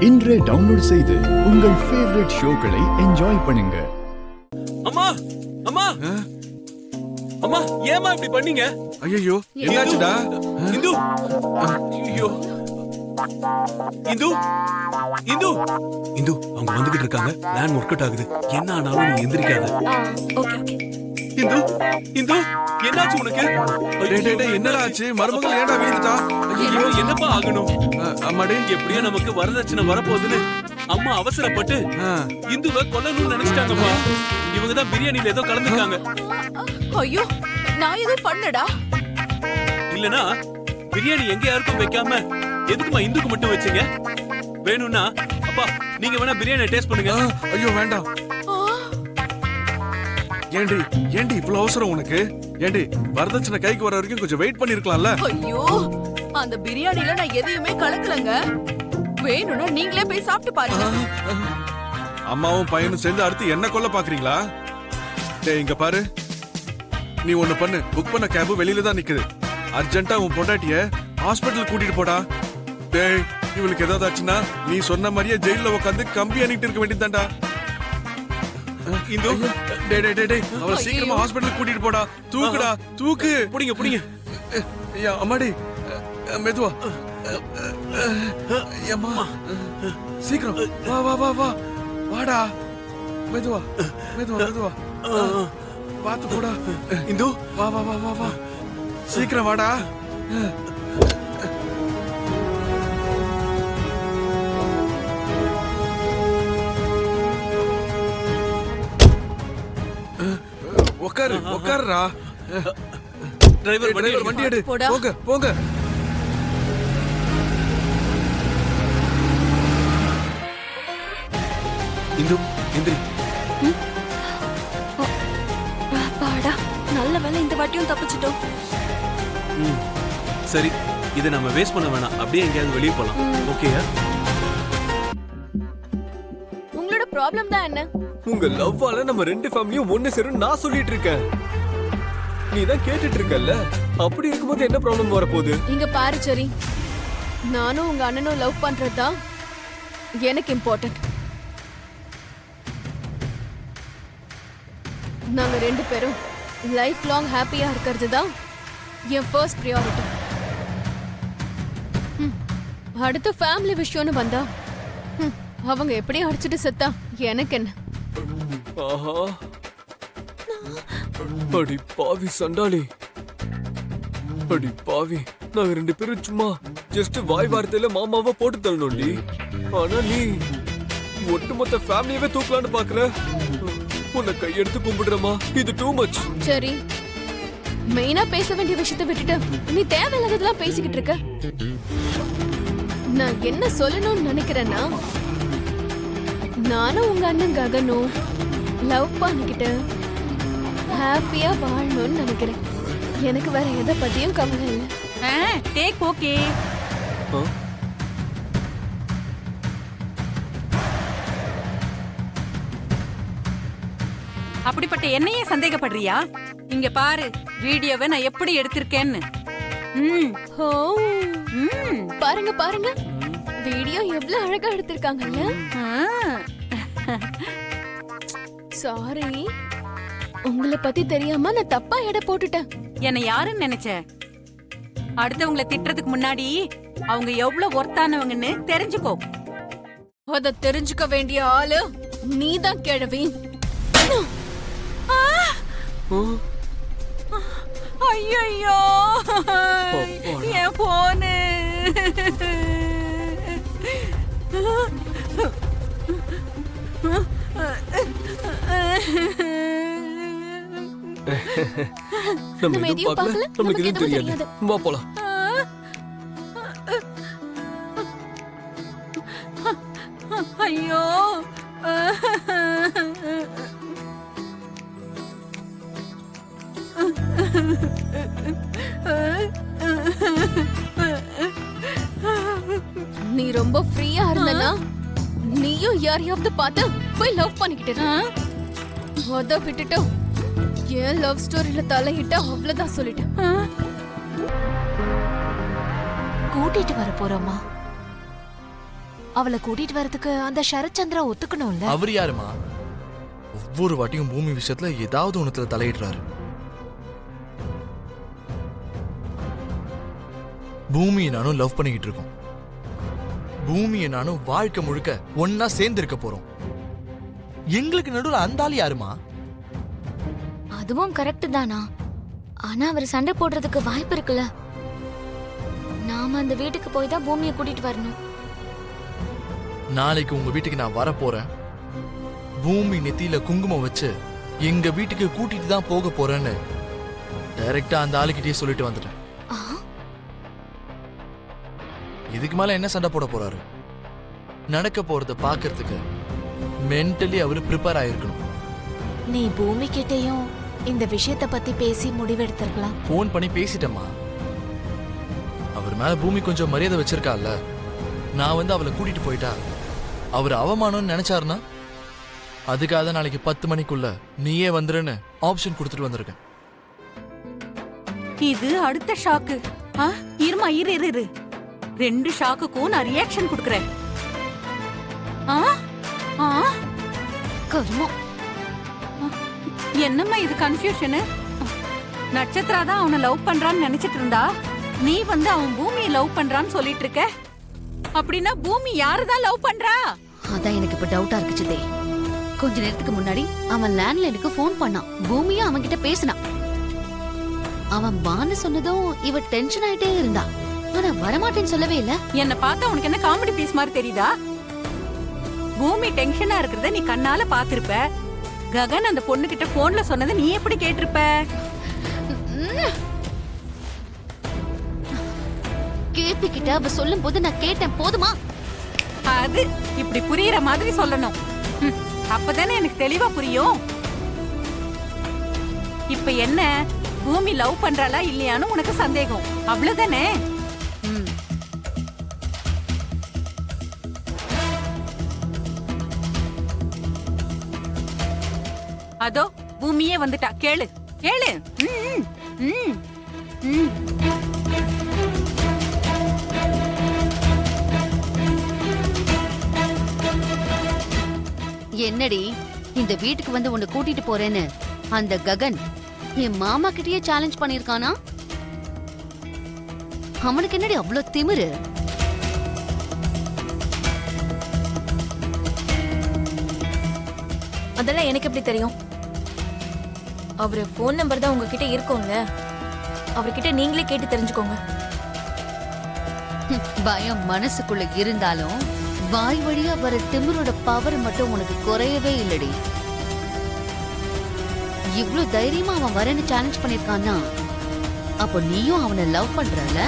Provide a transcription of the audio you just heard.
இன்றே டவுன்லோட் செய்து உங்கள் ஃபேவரட் ஷோக்களை என்ஜாய் பண்ணுங்க. அம்மா அம்மா அம்மா ஏமா இப்படி பண்ணீங்க? ஐயோ என்னாச்சுடா? இந்து ஐயோ இந்து இந்து இந்து அவங்க வந்துகிட்டு இருக்காங்க. பிளான் ஒர்க் அவுட் ஆகுது. என்ன ஆனாலும் நீ எந்திரிக்காத. Okay okay. இந்து இந்து என்னாச்சு உனக்கு? என்னடா ஆச்சு? மருமகள் ஏன்டா விழுந்துட்டா? ஐயோ என்னப்பா ஆகணும்? அம்மாடி எப்படியோ நமக்கு வரதட்சணை வரப்போகுதுன்னு அம்மா அவசரப்பட்டு இந்துவை கொல்லணும்னு நினைச்சிட்டாங்கப்பா. இவங்க தான் பிரியாணில ஏதோ கலந்துருக்காங்க. ஐயோ நான் எதுவும் பண்ணடா. இல்லனா பிரியாணி எங்க யாருக்கும் வைக்காம எதுக்குமா இந்துக்கு மட்டும் வச்சீங்க? வேணும்னா அப்பா நீங்க வேணா பிரியாணி டேஸ்ட் பண்ணுங்க. ஐயோ வேண்டாம். ஏண்டி ஏண்டி இவ்வளவு அவசரம் உனக்கு? ஏண்டி வரதட்சணை கைக்கு வர வரைக்கும் கொஞ்சம் வெயிட் பண்ணிருக்கலாம்ல? ஐயோ அந்த பிரியாணில நான் எதையுமே கலக்கலங்க. வேணும்னா நீங்களே போய் சாப்பிட்டு பாருங்க. அம்மாவும் பையனும் சேர்ந்து அடுத்து என்ன கொல்ல பாக்குறீங்களா? டேய் இங்க பாரு, நீ ஒண்ணு பண்ணு. புக் பண்ண கேப் வெளியில தான் நிக்குது. அர்ஜென்ட்டா உன் பொண்டாட்டிய ஹாஸ்பிடல் கூட்டிட்டு போடா. டேய் இவளுக்கு ஏதாவது ஆச்சுன்னா நீ சொன்ன மாதிரியே ஜெயில உட்காந்து கம்பி அணிட்டு இருக்க வேண்டியதாண்டா. இந்து டேய் டேய் டேய் அவளை சீக்கிரமா ஹாஸ்பிடல் கூட்டிட்டு போடா. தூக்குடா தூக்கு. புடிங்க புடிங்க. ஐயா அம்மாடி மெதுவா. அம்மா சீக்கிரம் வா வா வா வா வாடா. மெதுவா மெதுவா மெதுவா பாத்து போடா. இந்து வா வா வா வா வா சீக்கிரம் வாடா. உட்காரு உட்காருடா. டிரைவர் வண்டி எடு. போங்க போங்க. இந்து எந்திரி. பாடா நல்ல வேளை இந்த வாட்டியும் தப்பிச்சிட்டோம். சரி இதை நம்ம வேஸ்ட் பண்ண வேணாம். அப்படியே எங்கேயாவது வெளியே போலாம். ஓகேயா? உங்களோட ப்ராப்ளம் தான் என்ன? உங்க லவ்வால நம்ம ரெண்டு ஃபேமிலியும் ஒண்ணு சேரும் நான் சொல்லிட்டு இருக்கேன். நீ தான் கேட்டுட்டு இருக்கல்ல. அப்படி இருக்கும்போது என்ன ப்ராப்ளம் வரப்போகுது? இங்க பாரு சரி, நானும் உங்க அண்ணனும் லவ் பண்றதுதான் எனக்கு இம்பார்ட்டன்ட். நாங்க ரெண்டு பேரும் லைஃப் லாங் ஹாப்பியா இருக்கிறது தான் என் ஃபர்ஸ்ட் ப்ரியாரிட்டி. அடுத்த ஃபேமிலி விஷயம்னு வந்தா அவங்க எப்படி அடிச்சிட்டு செத்தா எனக்கு என்ன? ஆஹா அடி பாவி சண்டாளி. அடி பாவி, நாங்க ரெண்டு பேரும் சும்மா ஜஸ்ட் வாய் வார்த்தையில மாமாவை போட்டு தள்ளணும்டி. ஆனா நீ ஒட்டுமொத்த ஃபேமிலியவே தூக்கலான்னு பாக்குற. உன்னை கையெடுத்து கும்பிடுறமா, இது டூ மச். சரி, மெயினா பேச வேண்டிய விஷயத்தை விட்டுட்டு நீ தேவையில்லாததெல்லாம் பேசிக்கிட்டு இருக்க. நான் என்ன சொல்லணும்னு நினைக்கிறேன்னா, நானும் உங்க அண்ணன் ககனும் லவ் பண்ணிக்கிட்டு ஹாப்பியா வாழணும்னு நினைக்கிறேன். எனக்கு வேற எதை பத்தியும் கவலை இல்லை. Take okay. அப்படிப்பட்ட என்னையே சந்தேகப்படுறியா? இங்க பாரு வீடியோவை நான் எப்படி எடுத்திருக்கேன்னு. பாருங்க பாருங்க, வீடியோ எவ்வளவு அழகா எடுத்திருக்காங்கல்ல. சாரி, உங்களை பத்தி தெரியாம நான் தப்பா எடை போட்டுட்டேன். என்ன யாருன்னு நினைச்ச? அடுத்தவங்களை திட்டுறதுக்கு முன்னாடி அவங்க எவ்வளவு ஒர்த்தானவங்கன்னு தெரிஞ்சுக்கோ. அத தெரிஞ்சுக்க வேண்டிய ஆளு நீதான் கிழவி. ஐயோ என் போனு. நம்ம எதுவும் பார்க்கல, நமக்கு எதுவும் தெரியாது. வா போலாம். ஐயோ நீ ரொம்ப ஃப்ரீயா இருந்தனா நீயும் யாரையாவது பார்த்து போய் லவ் பண்ணிக்கிட்டு. அத விட்டுட்டு ஏன் லவ் ஸ்டோரியில தலையிட்ட அவ்வளவுதான் சொல்லிட்டேன். கூட்டிட்டு வர போறோமா? அவளை கூட்டிட்டு வரதுக்கு அந்த சரத்சந்திரா ஒத்துக்கணும்ல. அவர் யாருமா? ஒவ்வொரு வாட்டியும் பூமி விஷயத்துல ஏதாவது ஒண்ணுத்துல தலையிடுறாரு. பூமியை நானும் லவ் பண்ணிக்கிட்டு இருக்கோம். பூமியை நானும் வாழ்க்கை முழுக்க ஒன்னா சேர்ந்து இருக்க போறோம். எங்களுக்கு நடுவுல அந்த ஆள் யாருமா? அதுவும் கரெக்ட் தானா? ஆனா அவர் சண்டை போடுறதுக்கு வாய்ப்பு இருக்குல்ல. நாம அந்த வீட்டுக்கு போய் தான் பூமியை கூட்டிட்டு வரணும். நாளைக்கு உங்க வீட்டுக்கு நான் வர போறேன். பூமி நெத்தியில குங்குமம் வச்சு எங்க வீட்டுக்கு கூட்டிட்டு தான் போக போறேன்னு டைரக்டா அந்த ஆளுகிட்டயே சொல்லிட்டு வந்துட்டேன். ஆ, இதுக்கு மேல என்ன சண்டை போட போறாரு? நடக்க போறத பாக்குறதுக்கு மென்டலி அவரு ப்ரிப்பேர் ஆயிருக்கணும். நீ பூமி கிட்டயும் இந்த விஷயத்த பத்தி பேசி முடிவெடுத்திருக்கலாம். ஃபோன் பண்ணி பேசிட்டேம்மா. அவர் மேல பூமி கொஞ்சம் மரியாதை வச்சிருக்கால. நான் வந்து அவளை கூட்டிட்டு போயிட்டா அவர் அவமானம்னு நினைச்சாருன்னா அதுக்காக நாளைக்கு 10 மணிக்குள்ள நீயே வந்துருன்னு ஆப்ஷன் கொடுத்துட்டு வந்திருக்கேன். இது அடுத்த ஷாக்கு. இருமா, இரு இரு இரு. 2 ஷாக்குக்கும் நான் ரியாக்ஷன் கொடுக்கறேன். ஆ ஆ கர்மம். என்னம்மா இது கன்ஃபியூஷனு? நட்சத்திரா தான் அவனை லவ் பண்றான்னு நினைச்சிட்டு இருந்தா, நீ வந்து அவன் பூமியை லவ் பண்றான்னு சொல்லிட்டு இருக்க. அப்படின்னா பூமி யாருதான் லவ் பண்றா? அதான் எனக்கு இப்ப டவுட்டா இருக்கு சித்தே. கொஞ்ச நேரத்துக்கு முன்னாடி அவன் லேண்ட்லைனுக்கு ஃபோன் பண்ணான். பூமியா அவன் கிட்ட பேசினான். அவன் வான்னு சொன்னதும் இவ டென்ஷன் ஆயிட்டே இருந்தா. ஆனா வரமாட்டேன்னு சொல்லவே இல்ல. என்ன பார்த்தா உனக்கு என்ன காமெடி பீஸ் மாதிரி தெரியுதா? பூமி டென்ஷனா இருக்கிறத நீ கண்ணால பாத்திருப்ப. ககன் அந்த பொண்ணு கிட்ட போன்ல சொன்னதை நீ எப்படி கேட்டிருப்ப? கேபி கிட்ட அவ சொல்லும் போது நான் கேட்டேன். போதுமா? அது இப்படி புரியுற மாதிரி சொல்லணும். அப்பதானே எனக்கு தெளிவா புரியும். இப்ப என்ன, பூமி லவ் பண்றாளா இல்லையான்னு உனக்கு சந்தேகம், அவ்வளவுதானே? அதோ பூமியே வந்துட்டா. கேளு கேளு. என்னடி இந்த வீட்டுக்கு வந்து உன்னை கூட்டிட்டு போறேன்னு அந்த ககன் என் மாமா கிட்டயே சேலஞ்ச் பண்ணிருக்கானா? அவனுக்கு என்னடி அவ்வளவு திமிரு? அதெல்லாம் எனக்கு எப்படி தெரியும்? அவரு போன் நம்பர் தான் உங்ககிட்ட இருக்கும்ல. அவர்கிட்ட நீங்களே கேட்டு தெரிஞ்சுக்கோங்க. பயம் மனசுக்குள்ள இருந்தாலும் வாய் வழியா வர திமிரோட பவர் மட்டும் உனக்கு குறையவே இல்லடி. இவ்ளோ தைரியமா அவன் வரேன்னு சேலஞ்ச் பண்ணிருக்கான்னா அப்போ நீயும் அவனை லவ் பண்றல?